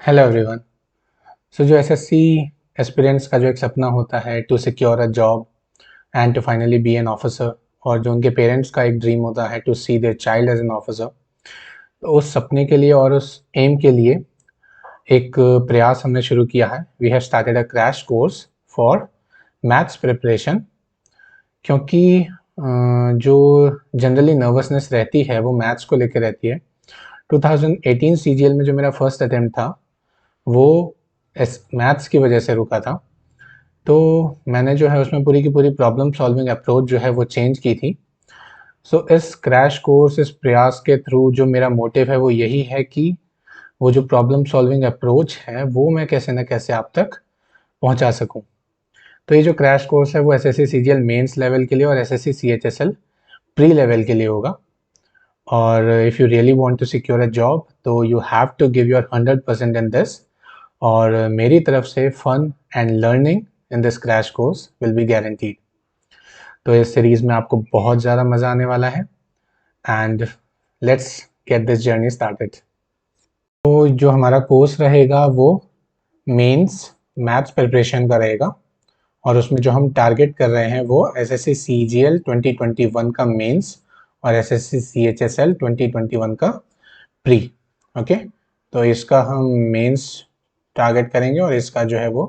Hello everyone. सो जो SSC aspirants का जो एक सपना होता है to secure a job and to finally be an officer, और जो उनके पेरेंट्स का एक ड्रीम होता है to see their child as an officer, तो उस सपने के लिए और उस एम के लिए एक प्रयास हमने शुरू किया है। We have started a crash course for maths preparation. क्योंकि जो जनरली नर्वसनेस रहती है वो मैथ्स को लेकर रहती है। 2018 सीजीएल में जो मेरा फर्स्ट अटेम्प्ट था वो मैथ्स की वजह से रुका था। तो मैंने जो है उसमें पूरी की पूरी प्रॉब्लम सॉल्विंग अप्रोच जो है वो चेंज की थी। सो इस क्रैश कोर्स, इस प्रयास के थ्रू जो मेरा मोटिव है वो यही है कि वो जो प्रॉब्लम सॉल्विंग अप्रोच है वो मैं कैसे न कैसे आप तक पहुंचा सकूं। तो ये जो क्रैश कोर्स है वो एसएससी सीजीएल मेंस लेवल के लिए और एसएससी सीएचएसएल प्री लेवल के लिए होगा। और if you really want to secure a job तो you have to give your 100% in this. और मेरी तरफ से fun and learning in this crash course will be guaranteed. तो इस सीरीज़ में आपको बहुत ज़्यादा मज़ा आने वाला है and let's get this journey started. तो जो हमारा कोर्स रहेगा वो मेंस मैथ्स प्रिपरेशन का रहेगा, और उसमें जो हम टारगेट कर रहे हैं वो एसएससी सीजीएल 2021 का मेंस और एसएससी सीएचएसएल 2021 का प्री। ओके, तो इसका हम मेंस टारगेट करेंगे और इसका जो है वो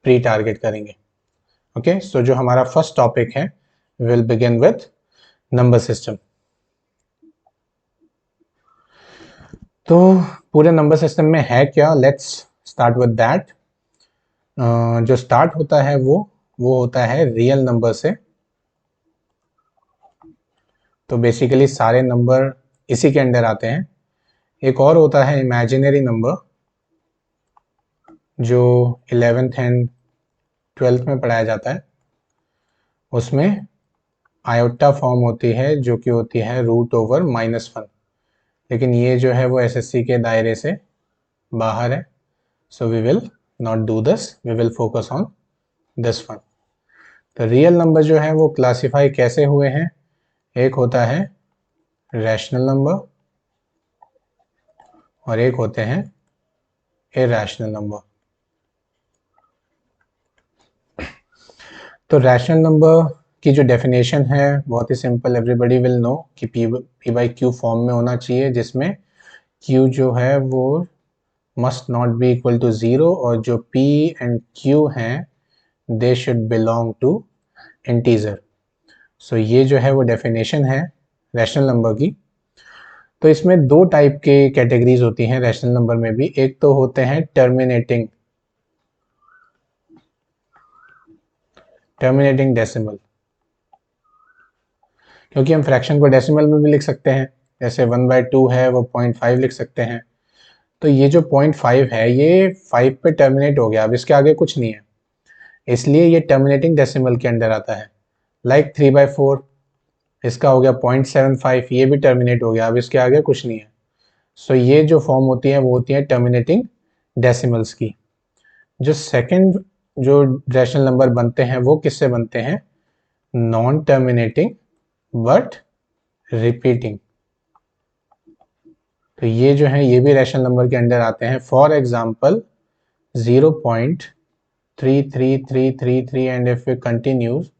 प्री टारगेट करेंगे। ओके, सो जो हमारा फर्स्ट टॉपिक है will begin with number system. तो पूरे नंबर सिस्टम में है क्या, लेट्स स्टार्ट विद दैट। जो स्टार्ट होता है वो होता है रियल नंबर से। तो बेसिकली सारे नंबर इसी के अंडर आते हैं। एक और होता है इमेजिनरी नंबर, जो 11th एंड 12th में पढ़ाया जाता है। उसमें आयोटा फॉर्म होती है जो कि होती है √/-1, लेकिन ये जो है वो एसएससी के दायरे से बाहर है। So we will not do this, we will focus on this one. तो रियल नंबर जो है वो क्लासिफाई कैसे हुए हैं, एक होता है रैशनल नंबर और एक होते हैं इरैशनल नंबर। तो रैशनल नंबर की जो डेफिनेशन है बहुत ही सिंपल, एवरीबडी विल नो कि पी बाई क्यू फॉर्म में होना चाहिए, जिसमें क्यू जो है वो must not be equal to 0 और जो p एंड q हैं they should belong to integer. So ये जो है वो डेफिनेशन है रैशनल नंबर की। तो इसमें दो टाइप के कैटेगरीज होती हैं रैशनल नंबर में भी। एक तो होते हैं टर्मिनेटिंग डेसिमल, क्योंकि हम फ्रैक्शन को डेसिमल में भी लिख सकते हैं, जैसे 1/2 है वो 0.5 लिख सकते हैं। तो ये जो 0.5 है ये 5 पे टर्मिनेट हो गया, अब इसके आगे कुछ नहीं है, इसलिए ये टर्मिनेटिंग डेसिमल के अंडर आता है। लाइक 3/4 इसका हो गया 0.75, ये भी टर्मिनेट हो गया, अब इसके आगे कुछ नहीं है। सो ये जो फॉर्म होती है वो होती है टर्मिनेटिंग डेसिमल्स की। जो सेकंड जो रैशनल नंबर बनते हैं वो किससे बनते हैं, नॉन टर्मिनेटिंग बट रिपीटिंग। तो ये जो है ये भी रैशनल नंबर के अंडर आते हैं। For example 0.3333 and if we continues,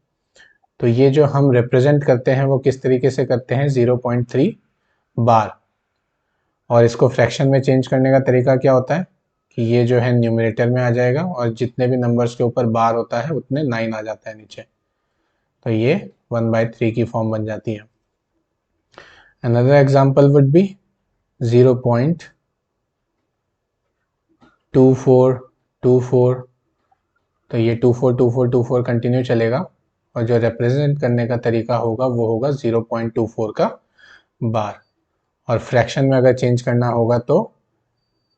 तो ये जो हम रिप्रेजेंट करते हैं वो किस तरीके से करते हैं, 0.3 बार। और इसको फ्रैक्शन में चेंज करने का तरीका क्या होता है कि ये जो है न्यूमरेटर में आ जाएगा और जितने भी नंबर्स के ऊपर बार होता है उतने 9 आ जाता है नीचे, तो ये 1/3 की फॉर्म बन जाती है। अनदर एग्जाम्पल वुड बी 0.2424, तो ये 242424 कंटिन्यू चलेगा और जो रिप्रेजेंट करने का तरीका होगा वो होगा 0.24 का बार। और फ्रैक्शन में अगर चेंज करना होगा तो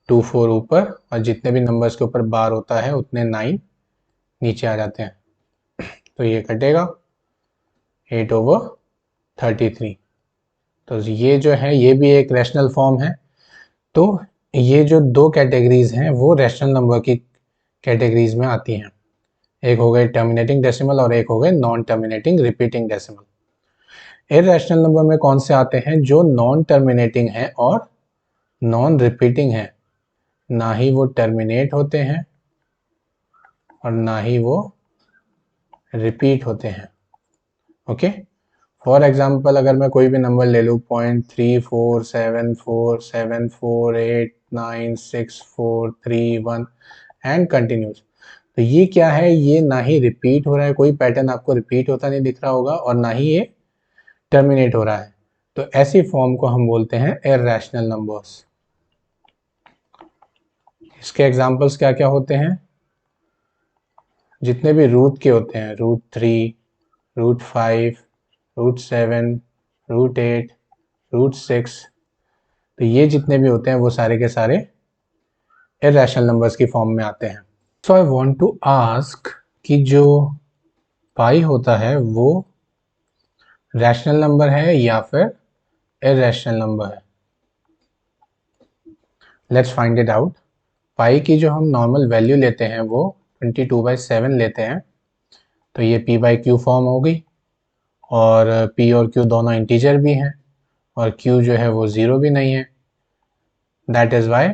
24 ऊपर और जितने भी नंबर्स के ऊपर बार होता है उतने 9 नीचे आ जाते हैं, तो ये कटेगा 8/33। तो ये जो है ये भी एक रैशनल फॉर्म है। तो ये जो दो कैटेगरीज हैं वो रैशनल नंबर की कैटेगरीज में आती हैं, एक हो गए टर्मिनेटिंग डेसिमल और एक हो गए non terminating repeating decimal. Irrational number में कौन से आते हैं, जो नॉन टर्मिनेटिंग है और नॉन रिपीटिंग है। ना ही वो टर्मिनेट होते हैं और ना ही वो रिपीट होते हैं। ओके, फॉर एग्जाम्पल अगर मैं कोई भी नंबर ले लूँ 0.3474789643 1 एंड कंटिन्यूस, तो ये क्या है, ये ना ही रिपीट हो रहा है, कोई पैटर्न आपको रिपीट होता नहीं दिख रहा होगा, और ना ही ये टर्मिनेट हो रहा है। तो ऐसी फॉर्म को हम बोलते हैं इररेशनल नंबर्स। इसके एग्जांपल्स क्या क्या होते हैं? जितने भी रूट के होते हैं, √3, √5, √7, √8, √6, तो ये जितने भी होते हैं वो सारे के सारे इररेशनल नंबर्स की फॉर्म में आते हैं। सो आई वांट टू आस्क कि जो पाई होता है वो रैशनल नंबर है या फिर इररेशनल नंबर है? Let's find it out. Pi की जो हम नॉर्मल वैल्यू लेते हैं वो 22/7 लेते हैं, तो ये p/q फॉर्म होगी, और p और q दोनों इंटीजर भी हैं, और q जो है वो 0 भी नहीं है। दैट इज़ वाई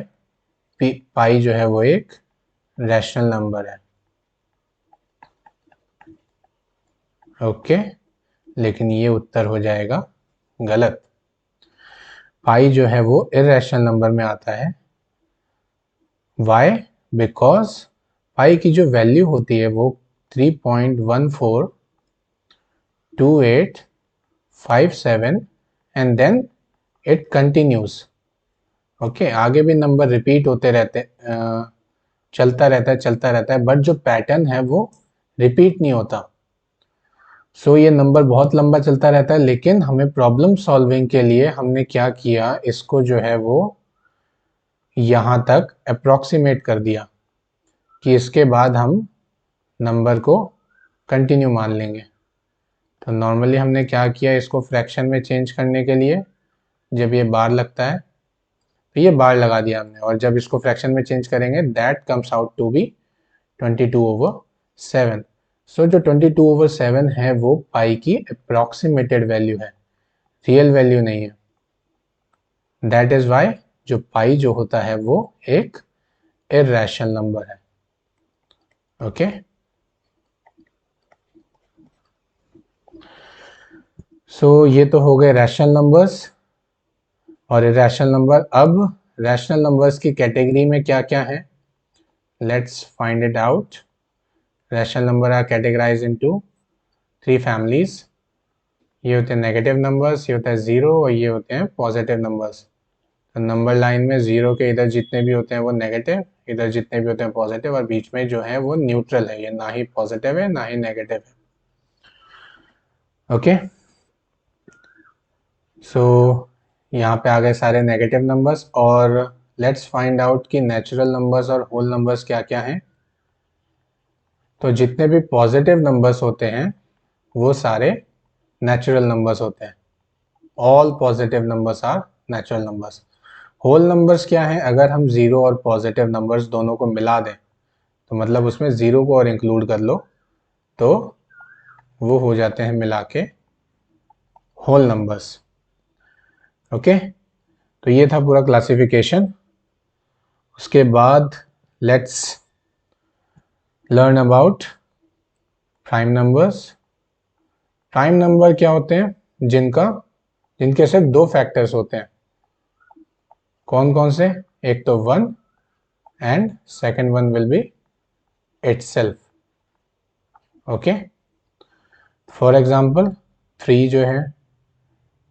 पाई जो है वो एक रैशनल नंबर है। ओके, लेकिन ये उत्तर हो जाएगा गलत। पाई जो है वो इररेशनल नंबर में आता है। वाई? बिकॉज पाई की जो वैल्यू होती है वो 3.142857 and then it continues. Okay, आगे भी नंबर रिपीट होते रहते, चलता रहता है, बट जो पैटर्न है वो रिपीट नहीं होता। सो ये नंबर बहुत लंबा चलता रहता है, लेकिन हमें प्रॉब्लम सॉल्विंग के लिए हमने क्या किया, इसको जो है वो यहाँ तक अप्रॉक्सीमेट कर दिया कि इसके बाद हम नंबर को कंटिन्यू मान लेंगे। तो नॉर्मली हमने क्या किया, इसको फ्रैक्शन में चेंज करने के लिए जब ये बार लगता है तो ये बार लगा दिया हमने, और जब इसको फ्रैक्शन में चेंज करेंगे that comes out to be 22/7। So जो 22/7 है वो पाई की अप्रॉक्सीमेटेड वैल्यू है, रियल वैल्यू नहीं है। दैट इज वाई जो पाई जो होता है वो एक इररेशनल नंबर है। ओके, सो ये तो हो गए रैशनल नंबर्स और इररेशनल नंबर। अब रैशनल नंबर्स की कैटेगरी में क्या क्या है, let's find it out. Rational number are categorized into 3 families. ये होते हैं नेगेटिव नंबर्स, ये होता है ज़ीरो, और ये होते हैं पॉजिटिव नंबर्स। तो नंबर लाइन में ज़ीरो के इधर जितने भी होते हैं वो नेगेटिव, इधर जितने भी होते हैं पॉजिटिव, और बीच में जो है वो न्यूट्रल है, ये ना ही पॉजिटिव है ना ही नेगेटिव है। ओके, सो यहाँ पे आ गए सारे नेगेटिव नंबर्स, और लेट्स फाइंड आउट कि नेचुरल नंबर्स और होल नंबर्स क्या क्या हैं। तो जितने भी पॉजिटिव नंबर्स होते हैं वो सारे नेचुरल नंबर्स होते हैं। All positive numbers are natural numbers. Whole numbers क्या हैं, अगर हम ज़ीरो और पॉजिटिव नंबर्स दोनों को मिला दें, तो मतलब उसमें ज़ीरो को और इंक्लूड कर लो, तो वो हो जाते हैं मिला के होल नंबर्स। ओके, तो ये था पूरा क्लासिफिकेशन। उसके बाद let's learn about prime numbers. Prime number क्या होते हैं, जिनके सिर्फ दो फैक्टर्स होते हैं। कौन कौन से? एक तो 1 and second one will be itself. Okay, for example 3 जो है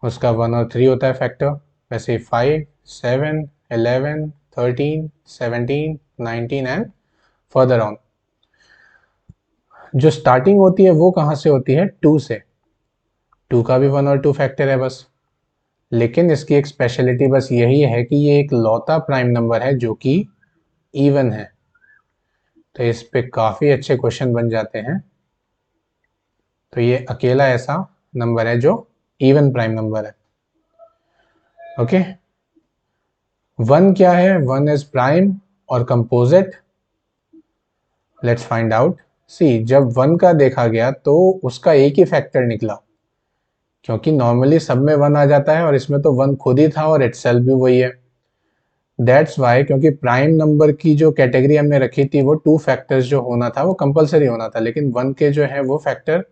उसका 1 और 3 होता है फैक्टर, वैसे 5, 7, 11, 13, 17, 19 एंड फर्दर ऑन। जो स्टार्टिंग होती है वो कहाँ से होती है? 2 से। 2 का भी 1 और 2 फैक्टर है बस, लेकिन इसकी एक स्पेशलिटी बस यही है कि ये एक लौता प्राइम नंबर है जो कि इवन है। तो इस पे काफ़ी अच्छे क्वेश्चन बन जाते हैं। तो ये अकेला ऐसा नंबर है जो इवन प्राइम नंबर है। ओके, 1 क्या है? 1 इज प्राइम और composite. Let's find out. See, जब 1 का देखा गया तो उसका एक ही फैक्टर निकला, क्योंकि नॉर्मली सब में 1 आ जाता है और इसमें तो 1 खुद ही था और इटसेल्फ भी वही है। दैट्स वाई, क्योंकि प्राइम नंबर की जो कैटेगरी हमने रखी थी वो 2 फैक्टर्स जो होना था वो कंपलसरी होना था, लेकिन 1 के जो है वो फैक्टर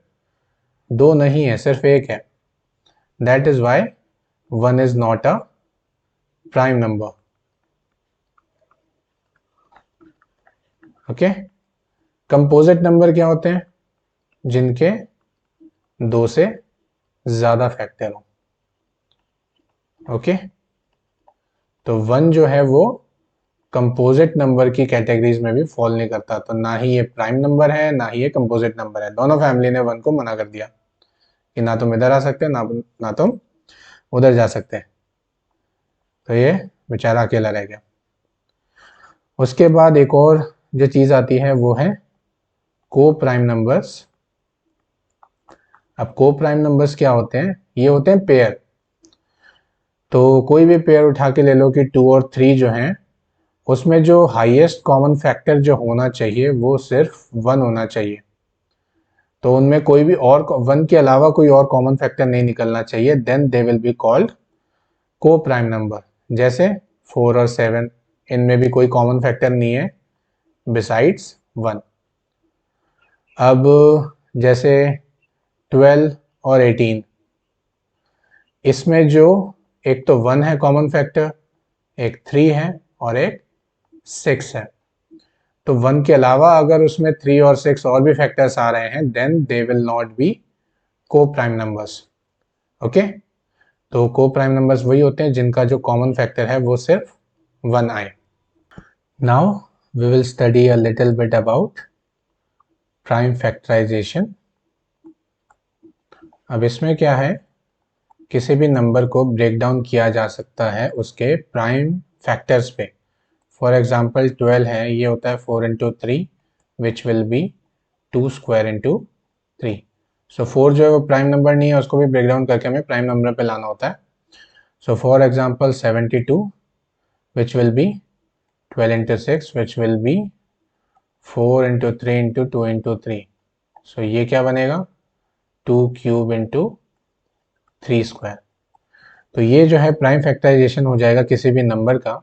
2 नहीं है, सिर्फ 1 है. That is why 1 is not a prime number. Okay. Composite number क्या होते हैं? जिनके 2 से ज़्यादा फैक्टर हो. ओके. तो 1 जो है वो कंपोजिट नंबर की कैटेगरीज में भी फॉल नहीं करता, तो ना ही ये प्राइम नंबर है ना ही ये कंपोजिट नंबर है. दोनों फैमिली ने 1 को मना कर दिया कि ना तुम इधर आ सकते ना तुम उधर जा सकते. तो ये बेचारा अकेला रह गया. उसके बाद एक और जो चीज़ आती है वो है को प्राइम नंबर्स. अब को प्राइम नंबर्स क्या होते हैं? ये होते हैं पेयर. तो कोई भी पेयर उठा के ले लो कि 2 और 3 जो हैं, उसमें जो हाईएस्ट कॉमन फैक्टर जो होना चाहिए वो सिर्फ 1 होना चाहिए. तो उनमें कोई भी और 1 के अलावा कोई और कॉमन फैक्टर नहीं निकलना चाहिए. Then they will be called coprime number. जैसे 4 और 7, इनमें भी कोई कॉमन फैक्टर नहीं है बिसाइड्स 1. अब जैसे 12 और 18, इसमें जो एक तो 1 है कॉमन फैक्टर, एक 3 है और एक 6 है. तो 1 के अलावा अगर उसमें 3 और 6 और भी फैक्टर्स आ रहे हैं then they will not be coprime numbers. Okay. तो को प्राइम नंबर्स वही होते हैं जिनका जो कॉमन फैक्टर है वो सिर्फ 1 आए. Now we will study a little bit about prime factorisation. अब इसमें क्या है, किसी भी नंबर को ब्रेक डाउन किया जा सकता है उसके प्राइम फैक्टर्स पे. फॉर एग्जाम्पल 12 है, ये होता है 4 into 3 which will be 2 square into 3. सो 4 जो है वो प्राइम नंबर नहीं है, उसको भी ब्रेक डाउन करके हमें प्राइम नंबर पे लाना होता है. So for example 72 which will be 12 into 6 which will be 4 into 3 into 2 into 3. सो ये क्या बनेगा 2 क्यूब इंटू 3 स्क्वायर. तो ये जो है प्राइम फैक्टराइजेशन हो जाएगा किसी भी नंबर का.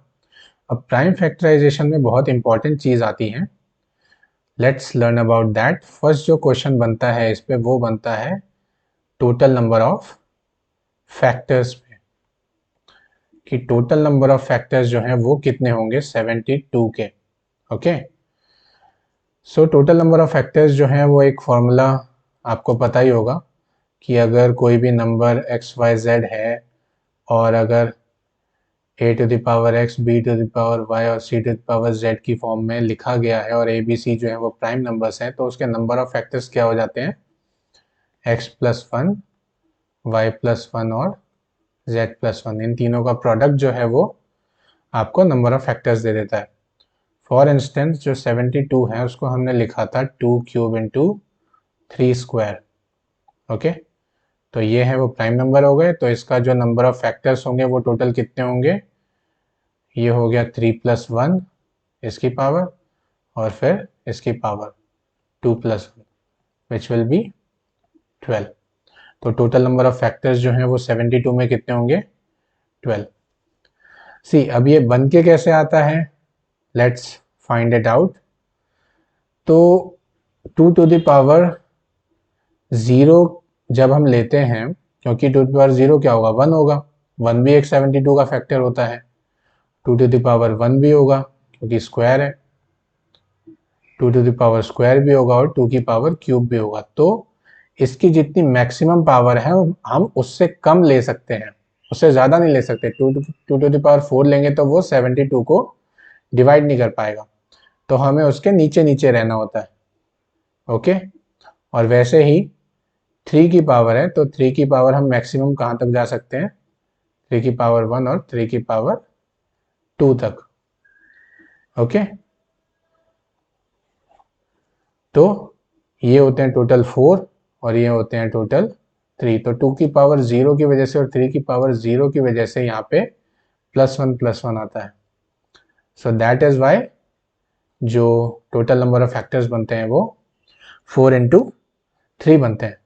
अब प्राइम फैक्टराइजेशन में बहुत इंपॉर्टेंट चीज़ आती है. Let's learn about that. First जो क्वेश्चन बनता है इस पे वो बनता है टोटल नंबर ऑफ फैक्टर्स पे, कि टोटल नंबर ऑफ फैक्टर्स जो हैं वो कितने होंगे 72 के. Okay. So total number of factors जो हैं वो एक फॉर्मूला आपको पता ही होगा कि अगर कोई भी नंबर XYZ है और अगर a to the power x, b to the power y और c to the power z की फॉर्म में लिखा गया है और a b c जो है वो प्राइम नंबर्स हैं, तो उसके नंबर ऑफ फैक्टर्स क्या हो जाते हैं x प्लस 1, y प्लस 1 और z प्लस 1. इन तीनों का प्रोडक्ट जो है वो आपको नंबर ऑफ फैक्टर्स दे देता है. फॉर इंस्टेंस जो 72 है उसको हमने लिखा था 2 क्यूब इंटू 3 स्क्वायर. ओके. तो ये है वो प्राइम नंबर हो गए. तो इसका जो नंबर ऑफ फैक्टर्स होंगे वो टोटल कितने होंगे, ये हो गया 3 प्लस 1 इसकी पावर और फिर इसकी power 2 plus 1 which will be 12. तो टोटल नंबर ऑफ फैक्टर्स जो हैं वो 72 में कितने होंगे 12. सी अब ये बन के कैसे आता है, लेट्स फाइंड इट आउट. तो 2 टू द पावर 0 जब हम लेते हैं, क्योंकि 2 टू द पावर 0 क्या होगा 1 होगा, 1 भी एक 72 का फैक्टर होता है. 2 टू द पावर 1 भी होगा क्योंकि स्क्वायर है, 2 टू द पावर स्क्वायर भी होगा और 2 की पावर क्यूब भी होगा. तो इसकी जितनी मैक्सिमम पावर है हम उससे कम ले सकते हैं, उससे ज़्यादा नहीं ले सकते. 2 टू द पावर 4 लेंगे तो वो 72 को डिवाइड नहीं कर पाएगा, तो हमें उसके नीचे नीचे रहना होता है. ओके. और वैसे ही 3 की पावर है, तो 3 की पावर हम मैक्सिमम कहाँ तक जा सकते हैं 3 की पावर 1 और 3 की पावर 2 तक. ओके. तो ये होते हैं टोटल 4 और ये होते हैं टोटल 3. तो 2 की पावर 0 की वजह से और 3 की पावर 0 की वजह से यहाँ पे +1 +1 आता है. सो दैट इज वाई जो टोटल नंबर ऑफ फैक्टर्स बनते हैं वो 4 इंटू 3 बनते हैं.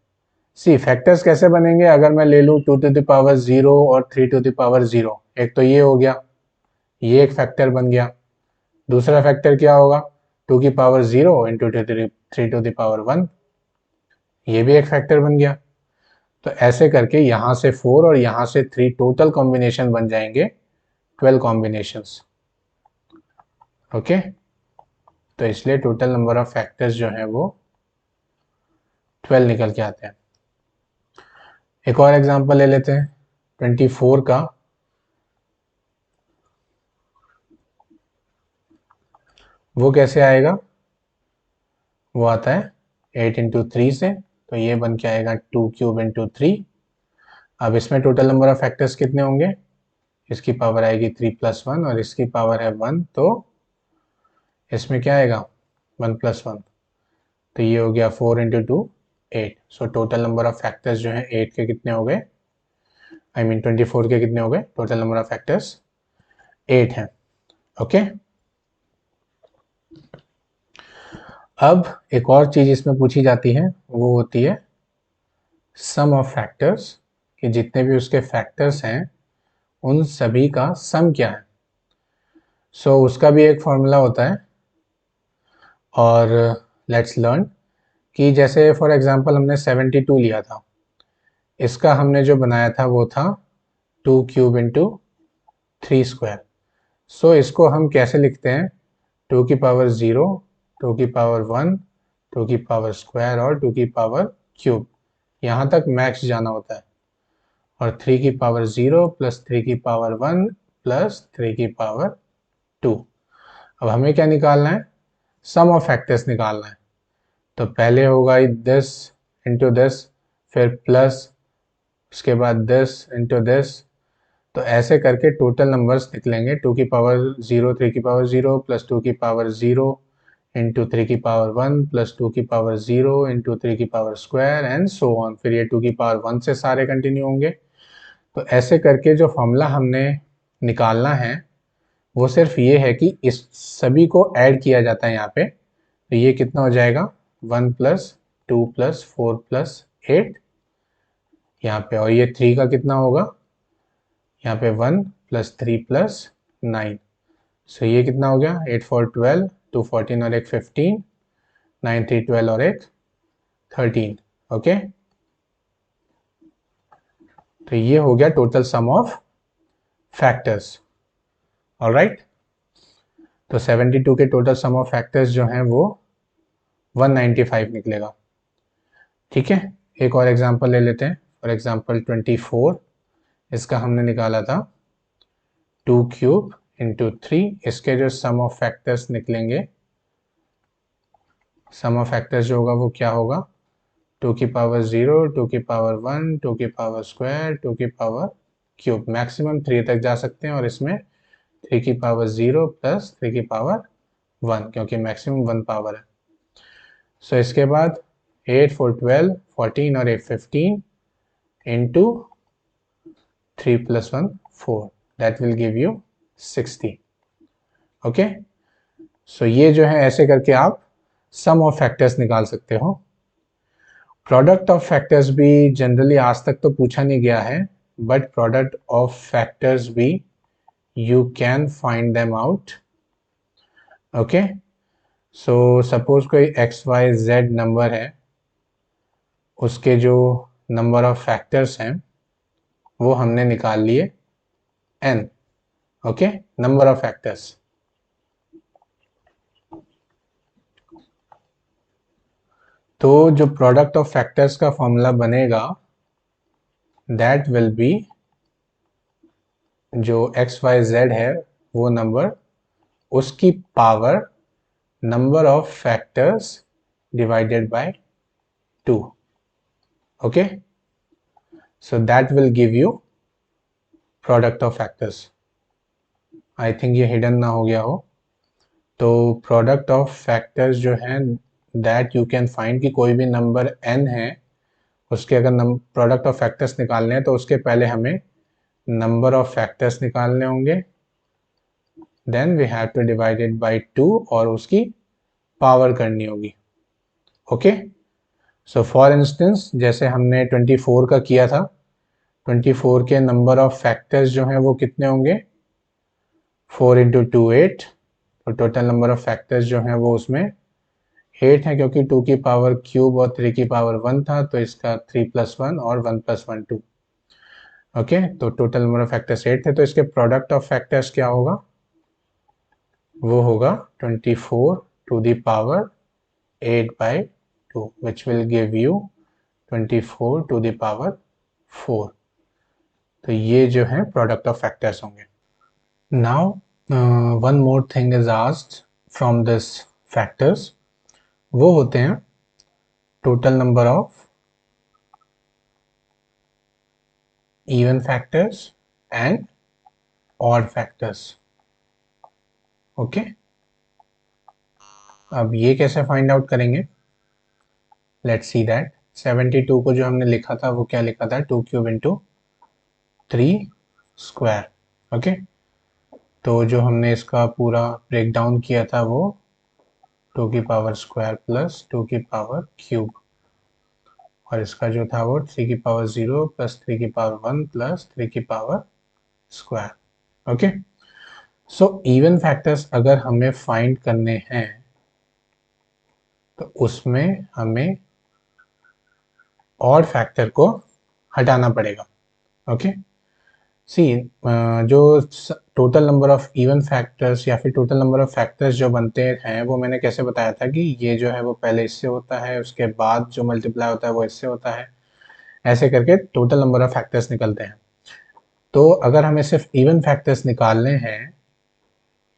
सी फैक्टर्स कैसे बनेंगे, अगर मैं ले लूँ 2 टू द पावर 0 और 3 टू द पावर 0, एक तो ये हो गया, ये एक फैक्टर बन गया। दूसरा फैक्टर क्या होगा, 2 की power 0 into 3 to the power 1, ये भी एक फैक्टर बन गया। तो ऐसे करके यहाँ से 4 और यहाँ से 3 टोटल कॉम्बिनेशन बन जाएंगे 12 कॉम्बिनेशंस। ओके, तो इसलिए टोटल नंबर ऑफ फैक्टर्स जो हैं वो 12 निकल के आते हैं। एक और एग्जांपल ले लेते हैं 24 का। वो कैसे आएगा, वो आता है 8 इंटू 3 से, तो ये बन के आएगा 2 क्यूब इंटू 3। अब इसमें टोटल नंबर ऑफ फैक्टर्स कितने होंगे, इसकी पावर आएगी 3 प्लस 1 और इसकी पावर है 1, तो इसमें क्या आएगा 1 प्लस 1, तो ये हो गया 4 into 2 8। So total number of factors जो हैं 8 के कितने हो गए, आई मीन 24 के कितने हो गए, टोटल नंबर ऑफ फैक्टर्स 8 हैं। ओके, अब एक और चीज़ इसमें पूछी जाती है, वो होती है सम ऑफ फैक्टर्स, कि जितने भी उसके फैक्टर्स हैं उन सभी का सम क्या है। सो उसका भी एक फॉर्मूला होता है, और लेट्स लर्न कि जैसे फॉर एग्जांपल हमने 72 लिया था, इसका हमने जो बनाया था वो था 2 क्यूब इंटू 3 स्क्वायर। सो इसको हम कैसे लिखते हैं, 2 की पावर 0, 2 की पावर 1, 2 की पावर स्क्वायर और 2 की पावर क्यूब, यहाँ तक मैक्स जाना होता है, और 3 की पावर 0 प्लस 3 की पावर 1 प्लस 3 की पावर 2। अब हमें क्या निकालना है, सम ऑफ फैक्टर्स निकालना है। तो पहले होगा दिस इंटू दिस, फिर प्लस, उसके बाद दिस इंटू दिस, तो ऐसे करके टोटल नंबर्स निकलेंगे। 2 की पावर 0 3 की पावर 0 प्लस 2 की पावर 0 इंटू 3 की पावर 1 प्लस 2 की पावर 0 इंटू 3 की power square and so on. फिर ये 2 की पावर 1 से सारे कंटिन्यू होंगे। तो ऐसे करके जो फॉर्मूला हमने निकालना है वो सिर्फ ये है कि इस सभी को ऐड किया जाता है यहाँ पे। तो ये कितना हो जाएगा 1 प्लस 2 प्लस 4 प्लस 8 यहाँ पे, और ये 3 का कितना होगा यहाँ पे 1 प्लस 3 प्लस 9। सो ये कितना हो गया 8 4 12, 2 14 और एक 15, 9 3 12 और एक 13। ओके, तो ये हो गया total sum of factors. Alright, तो 72 के टोटल सम ऑफ फैक्टर्स जो हैं वो 195 निकलेगा। ठीक है, एक और एग्जांपल ले लेते हैं। फॉर एग्जांपल 24, इसका हमने निकाला था 2 क्यूब इंटू 3। इसके जो सम ऑफ फैक्टर्स निकलेंगे, सम ऑफ फैक्टर्स जो होगा वो क्या होगा, 2 की पावर 0, 2 की पावर 1, 2 की पावर स्क्वायर, 2 की पावर क्यूब, मैक्सिमम 3 तक जा सकते हैं, और इसमें 3 की पावर 0 प्लस 3 की पावर 1, क्योंकि मैक्सिमम 1 पावर है। सो इसके बाद 8 4 12, 14 और 8 15 into 3 plus 1 4, that will give you 60। Okay, so ये जो है ऐसे करके आप सम ऑफ फैक्टर्स निकाल सकते हो। प्रोडक्ट ऑफ फैक्टर्स भी जनरली आज तक तो पूछा नहीं गया है, बट प्रोडक्ट ऑफ फैक्टर्स भी you can find them out. Okay, so suppose कोई एक्स वाई जेड नंबर है, उसके जो नंबर ऑफ फैक्टर्स हैं वो हमने निकाल लिए n। Okay, number of factors. तो जो प्रोडक्ट ऑफ फैक्टर्स का फॉर्मूला बनेगा दैट विल बी, जो एक्स वाई जेड है वो नंबर, उसकी power number of factors divided by 2। Okay, so that will give you product of factors. I think ये hidden ना हो गया हो। तो प्रोडक्ट ऑफ फैक्टर्स जो हैं दैट यू कैन फाइंड, कि कोई भी नंबर n है, उसके अगर प्रोडक्ट ऑफ फैक्टर्स निकालने हैं तो उसके पहले हमें नंबर ऑफ फैक्टर्स निकालने होंगे, then we have to divide it by 2 और उसकी पावर करनी होगी। ओके, सो फॉर इंस्टेंस जैसे हमने 24 का किया था, 24 के नंबर ऑफ फैक्टर्स जो हैं वो कितने होंगे 4 इंटू टू 8, तो टोटल नंबर ऑफ फैक्टर्स जो हैं वो उसमें 8 है, क्योंकि 2 की पावर क्यूब और 3 की पावर 1 था, तो इसका 3 प्लस 1 और 1 प्लस 1 2। ओके, तो टोटल नंबर ऑफ फैक्टर्स 8 थे, तो इसके प्रोडक्ट ऑफ फैक्टर्स क्या होगा, वो होगा 24 to the power 8 by 2, which will give you 24 to the power 4। तो ये जो है प्रोडक्ट ऑफ फैक्टर्स होंगे। Now one more thing is asked from this factors, वो होते हैं total number of even factors and odd factors। Okay, अब ये कैसे फाइंड आउट करेंगे, लेट्स सी दैट। 72 को जो हमने लिखा था वो क्या लिखा था, 2 क्यूब इंटू 3 स्क्वायर। ओके, तो जो हमने इसका पूरा ब्रेक डाउन किया था वो 2 की पावर स्क्वायर प्लस 2 की पावर क्यूब, और इसका जो था वो 3 की पावर 0 प्लस 3 की पावर 1 प्लस 3 की power square. Okay, so even factors अगर हमें फाइंड करने हैं तो उसमें हमें ऑड फैक्टर को हटाना पड़ेगा। ओके, सी जो total number of even factors या फिर टोटल नंबर ऑफ फैक्टर्स जो बनते हैं वो मैंने कैसे बताया था कि ये जो है वो पहले इससे होता है, उसके बाद जो मल्टीप्लाई होता है वो इससे होता है, ऐसे करके टोटल नंबर ऑफ फैक्टर्स निकलते हैं। तो अगर हमें सिर्फ इवन फैक्टर्स निकालने हैं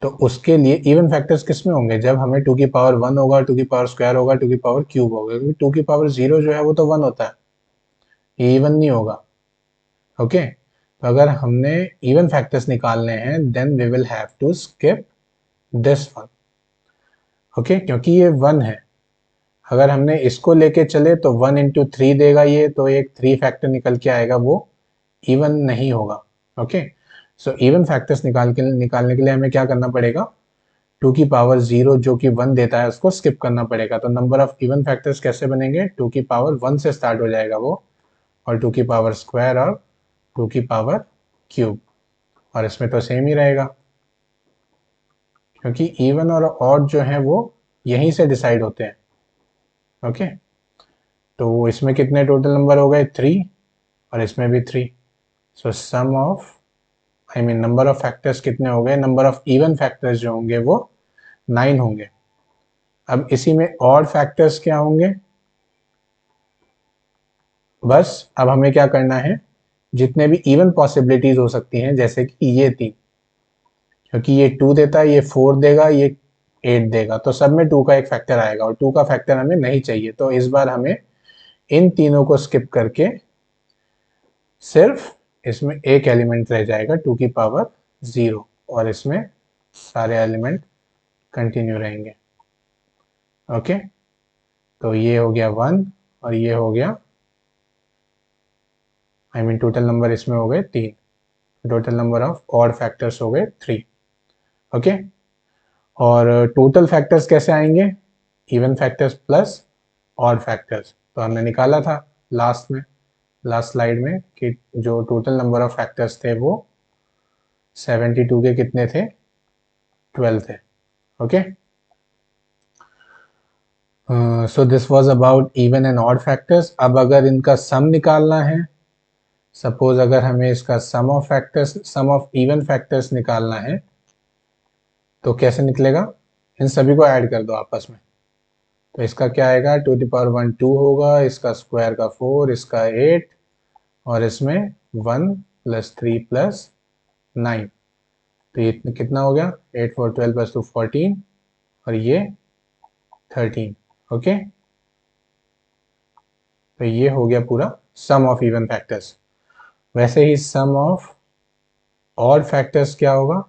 तो उसके लिए इवन फैक्टर्स किस में होंगे, जब हमें 2 की पावर 1 होगा, 2 की पावर स्क्वायर होगा, 2 की पावर क्यूब होगा, क्योंकि 2 की पावर 0 जो है वो तो 1 होता है, ये इवन नहीं होगा। ओके, तो अगर हमने इवन फैक्टर्स निकालने हैं then we will have to skip this one. Okay, क्योंकि ये 1 है, अगर हमने इसको लेके चले तो 1 इंटू 3 देगा ये, तो एक 3 फैक्टर निकल के आएगा, वो इवन नहीं होगा। ओके, सो इवन फैक्टर्स निकालने के लिए हमें क्या करना पड़ेगा, 2 की पावर 0 जो कि 1 देता है उसको स्किप करना पड़ेगा। तो नंबर ऑफ इवन फैक्टर्स कैसे बनेंगे, 2 की पावर 1 से स्टार्ट हो जाएगा वो, और 2 की पावर स्क्वायर और 2 की पावर क्यूब, और इसमें तो सेम ही रहेगा क्योंकि इवन और ऑड जो है वो यहीं से डिसाइड होते हैं। ओके, तो इसमें कितने टोटल नंबर हो गए, 3, और इसमें भी 3। सो सम ऑफ नंबर ऑफ फैक्टर्स कितने हो गए, नंबर ऑफ इवन फैक्टर्स जो होंगे वो 9 होंगे। अब इसी में ऑड फैक्टर्स क्या होंगे, बस अब हमें क्या करना है, जितने भी इवन पॉसिबिलिटीज हो सकती हैं, जैसे कि ये 3, क्योंकि ये 2 देता है, ये 4 देगा, ये 8 देगा, तो सब में 2 का एक फैक्टर आएगा, और 2 का फैक्टर हमें नहीं चाहिए, तो इस बार हमें इन तीनों को स्किप करके सिर्फ इसमें एक एलिमेंट रह जाएगा 2 की पावर 0, और इसमें सारे एलिमेंट कंटिन्यू रहेंगे। ओके, तो ये हो गया 1, और ये हो गया टोटल नंबर इसमें हो गए 3, total number of odd factors हो गए 3। ओके, और टोटल फैक्टर्स कैसे आएंगे, even factors plus odd factors, तो हमने निकाला था लास्ट स्लाइड में कि जो टोटल नंबर ऑफ फैक्टर्स थे वो 72 के कितने थे, 12 थे। Okay, so this was about even and odd factors. अब अगर इनका सम निकालना है, सपोज अगर हमें इसका सम ऑफ इवन फैक्टर्स निकालना है, तो कैसे निकलेगा, इन सभी को ऐड कर दो आपस में, तो इसका क्या आएगा, 2 की पावर 1 2 होगा, इसका स्क्वायर का 4, इसका 8, और इसमें 1 प्लस 3 प्लस 9, तो ये कितना हो गया, 8 4 12 प्लस 2 14, और ये 13। ओके, तो ये हो गया पूरा सम ऑफ इवन फैक्टर्स। वैसे ही सम ऑफ ऑड फैक्टर्स क्या होगा,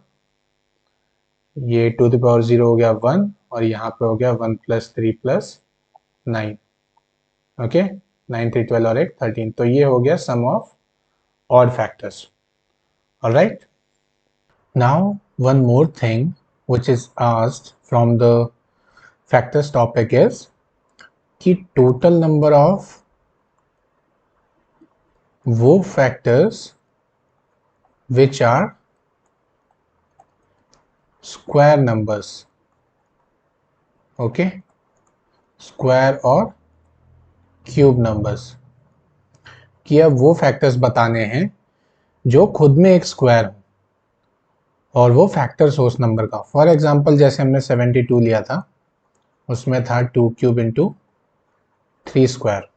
ये 2 की पावर 0 हो गया 1, और यहाँ पे हो गया 1 प्लस 3 प्लस 9। ओके, 9 3 12 और 1 13, तो ये हो गया सम of odd factors. All right, now one more thing which is asked from the factors topic is कि total number of वो factors which are square numbers, okay, square और क्यूब नंबर्स, कि अब वो फैक्टर्स बताने हैं जो खुद में एक स्क्वायर हो और वो फैक्टर सोर्स नंबर का। फॉर एग्जांपल जैसे हमने 72 लिया था, उसमें था 2 क्यूब इंटू 3 स्क्वायर,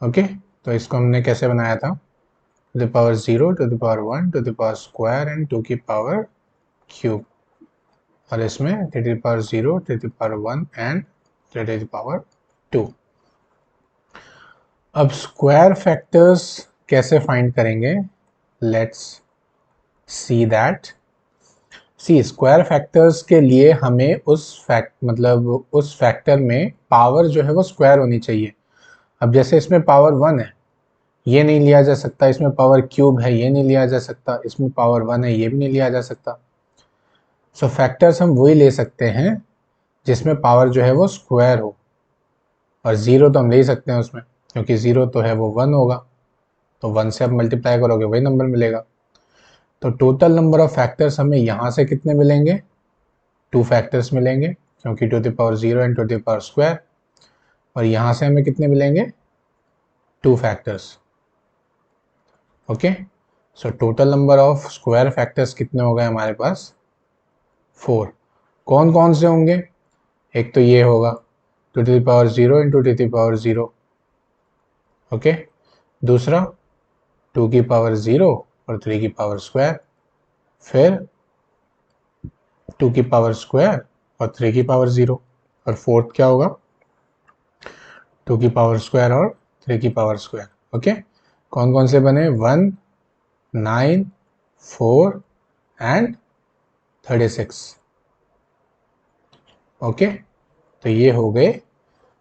ओके। तो इसको हमने कैसे बनाया था, to the power 0, to the power 1, to the power square and 2 की पावर क्यूब, और इसमें 3 to the power 0, 3 to the power 1 and 3 to the power 2। अब स्क्वायर फैक्टर्स कैसे फाइंड करेंगे, let's see that. See square factors के लिए हमें उस फैक्टर में पावर जो है वो स्क्वायर होनी चाहिए। अब जैसे इसमें पावर 1 है, ये नहीं लिया जा सकता, इसमें पावर क्यूब है, ये नहीं लिया जा सकता, इसमें पावर 1 है, ये भी नहीं लिया जा सकता। सो फैक्टर्स हम वही ले सकते हैं जिसमें पावर जो है वो स्क्वायर हो, और ज़ीरो तो हम ले ही सकते हैं उसमें, क्योंकि ज़ीरो तो है वो 1 होगा, तो 1 से आप मल्टीप्लाई करोगे वही नंबर मिलेगा। तो टोटल नंबर ऑफ फैक्टर्स हमें यहाँ से कितने मिलेंगे, 2 फैक्टर्स मिलेंगे, क्योंकि to the power 0 and to the power square, और यहाँ से हमें कितने मिलेंगे, 2 factors, okay. So total number of square factors कितने हो गए हमारे पास, 4। कौन कौन से होंगे, एक तो ये होगा 2 to the power 0 into to the power 0, okay. दूसरा 2 की पावर 0 और 3 की पावर स्क्वायर, फिर 2 की पावर स्क्वायर और 3 की पावर 0, और फोर्थ क्या होगा, 2 की पावर स्क्वायर और 3 की पावर स्क्वायर, ओके। कौन कौन से बने, 1, 9, 4 एंड 36, ओके। तो ये हो गए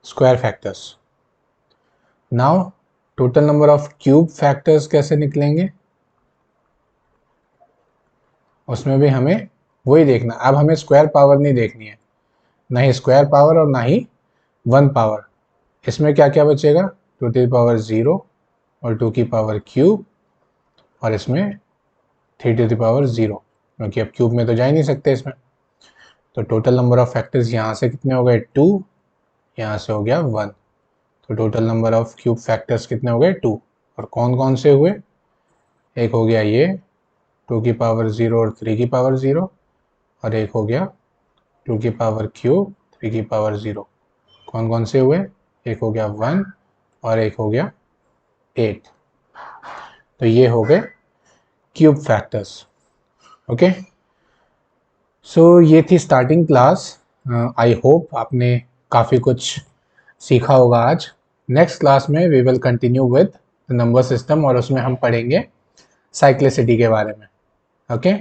square factors. Now total number of cube factors कैसे निकलेंगे, उसमें भी हमें वही देखना। अब हमें स्क्वायर पावर नहीं देखनी है, ना ही स्क्वायर पावर और ना ही 1 पावर। इसमें क्या क्या बचेगा, 2 की पावर 0 और 2 की पावर क्यूब, और इसमें 3 टू द पावर 0, क्योंकि अब क्यूब में तो जा ही नहीं सकते इसमें। तो टोटल नंबर ऑफ फैक्टर्स यहाँ से कितने हो गए, 2, यहाँ से हो गया 1। तो total number of cube factors कितने हो गए, 2। और कौन कौन से हुए, एक हो गया ये 2 की पावर 0 और 3 की पावर 0, और एक हो गया 2 की पावर क्यूब 3 की पावर 0। कौन कौन से हुए, एक हो गया 1 और एक हो गया 8। तो ये हो गए क्यूब फैक्टर्स, ओके। सो ये थी स्टार्टिंग क्लास। आई होप आपने काफ़ी कुछ सीखा होगा आज। नेक्स्ट क्लास में we will continue with number system, और उसमें हम पढ़ेंगे साइक्लिसिटी के बारे में, ओके।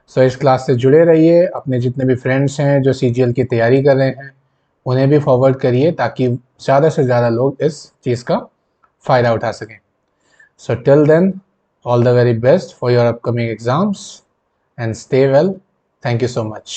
सो इस क्लास से जुड़े रहिए, अपने जितने भी फ्रेंड्स हैं जो CGL की तैयारी कर रहे हैं उन्हें भी फॉरवर्ड करिए, ताकि ज़्यादा से ज़्यादा लोग इस चीज़ का फ़ायदा उठा सकें। So till then, all the very best for your upcoming exams and stay well. Thank you so much.